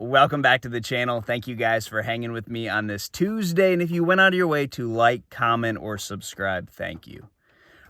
Welcome back to the channel. Thank you guys for hanging with me on this Tuesday. And if you went out of your way to like, comment, or subscribe, thank you.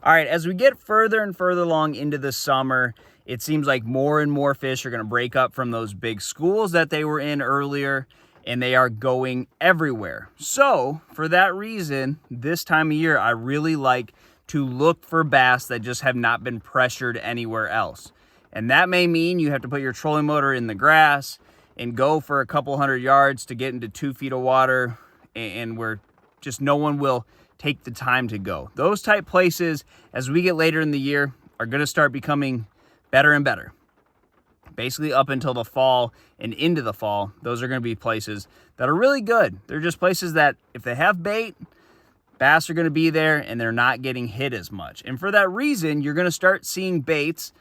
All right, as we get further and further along into the summer, it seems like more and more fish are going to break up from those big schools that they were in earlier, and they are going everywhere. So for that reason, this time of year, I really like to look for bass that just have not been pressured anywhere else. And that may mean you have to put your trolling motor in the grass and go for a couple hundred yards to get into 2 feet of water, and where just no one will take the time to go. Those type places, as we get later in the year, are going to start becoming better and better. Basically up until the fall and into the fall, those are going to be places that are really good. They're just places that if they have bait, bass are going to be there and they're not getting hit as much. And for that reason, you're going to start seeing baits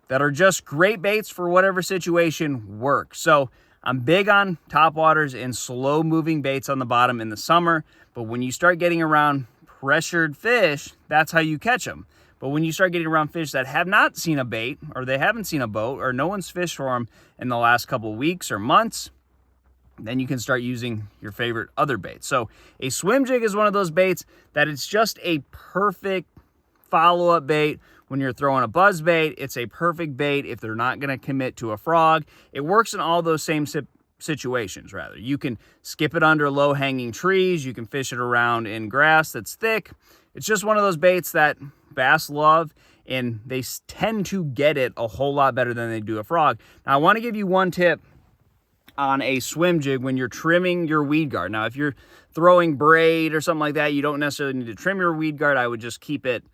that are just great baits for whatever situation work. So I'm big on topwaters and slow moving baits on the bottom in the summer, but when you start getting around pressured fish, that's how you catch them. But when you start getting around fish that have not seen a bait, or they haven't seen a boat, or no one's fished for them in the last couple of weeks or months, then you can start using your favorite other baits. So a swim jig is one of those baits that it's just a perfect follow-up bait. When you're throwing a buzz bait, it's a perfect bait if they're not going to commit to a frog. It works in all those same situations, rather. You can skip it under low-hanging trees. You can fish it around in grass that's thick. It's just one of those baits that bass love, and they tend to get it a whole lot better than they do a frog. Now, I want to give you one tip on a swim jig when you're trimming your weed guard. Now, if you're throwing braid or something like that, you don't necessarily need to trim your weed guard. I would just keep it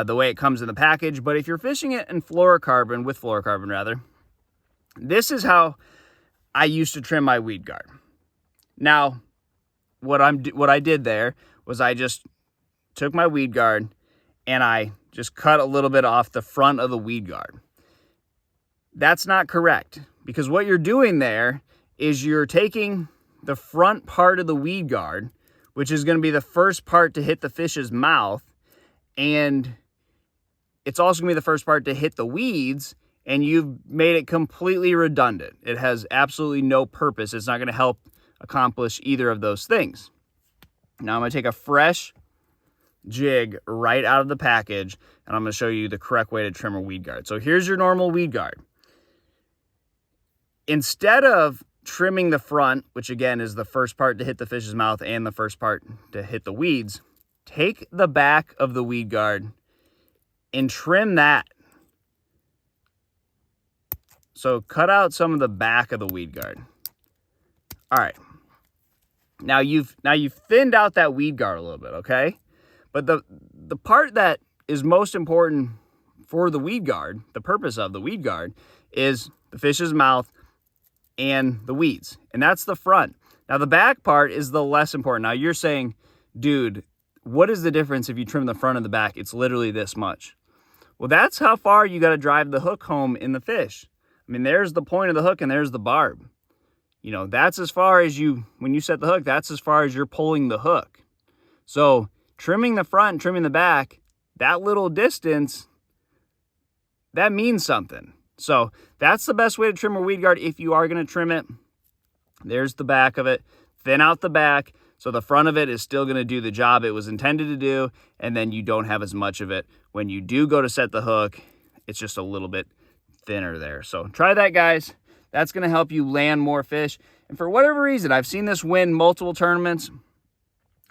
the way it comes in the package. But if you're fishing it in fluorocarbon, with fluorocarbon rather, this is how I used to trim my weed guard. Now, what I did there was I just took my weed guard and I just cut a little bit off the front of the weed guard. That's not correct, because what you're doing there is you're taking the front part of the weed guard, which is going to be the first part to hit the fish's mouth, and it's also going to be the first part to hit the weeds, and you've made it completely redundant. It has absolutely no purpose. It's not going to help accomplish either of those things. Now I'm going to take a fresh jig right out of the package, and I'm going to show you the correct way to trim a weed guard. So here's your normal weed guard. Instead of trimming the front, which again is the first part to hit the fish's mouth and the first part to hit the weeds, take the back of the weed guard and trim that. So cut out some of the back of the weed guard. All right. Now you've thinned out that weed guard a little bit, okay? But the part that is most important for the weed guard, the purpose of the weed guard, is the fish's mouth and the weeds. And that's the front. Now the back part is the less important. Now you're saying, dude, what is the difference if you trim the front and the back? It's literally this much. Well, that's how far you got to drive the hook home in the fish. I mean, there's the point of the hook and there's the barb. You know, that's as far as when you set the hook, that's as far as you're pulling the hook. So trimming the front and trimming the back, that little distance, that means something. So that's the best way to trim a weed guard if you are going to trim it. There's the back of it. Thin out the back, so the front of it is still going to do the job it was intended to do, and then you don't have as much of it. When you do go to set the hook, it's just a little bit thinner there. So try that, guys. That's going to help you land more fish. And for whatever reason, I've seen this win multiple tournaments.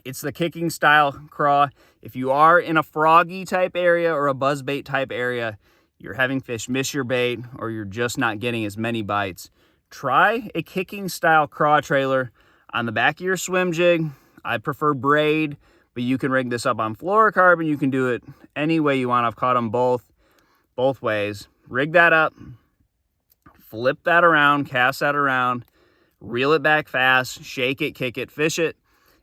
It's the kicking style craw. If you are in a froggy type area or a buzzbait type area, you're having fish miss your bait, or you're just not getting as many bites, try a kicking style craw trailer on the back of your swim jig. I prefer braid, but you can rig this up on fluorocarbon. You can do it any way you want. I've caught them both ways. Rig that up, flip that around, cast that around, reel it back fast, shake it, kick it, fish it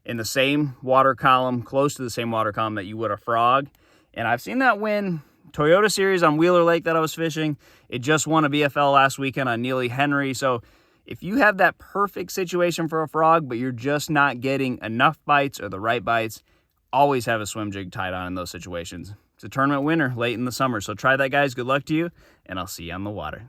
in the same water column, close to the same water column that you would a frog. And I've seen that win Toyota Series on Wheeler Lake that I was fishing. It just won a BFL last weekend on Neely Henry. So if you have that perfect situation for a frog, but you're just not getting enough bites or the right bites, always have a swim jig tied on in those situations. It's a tournament winner late in the summer. So try that, guys. Good luck to you, and I'll see you on the water.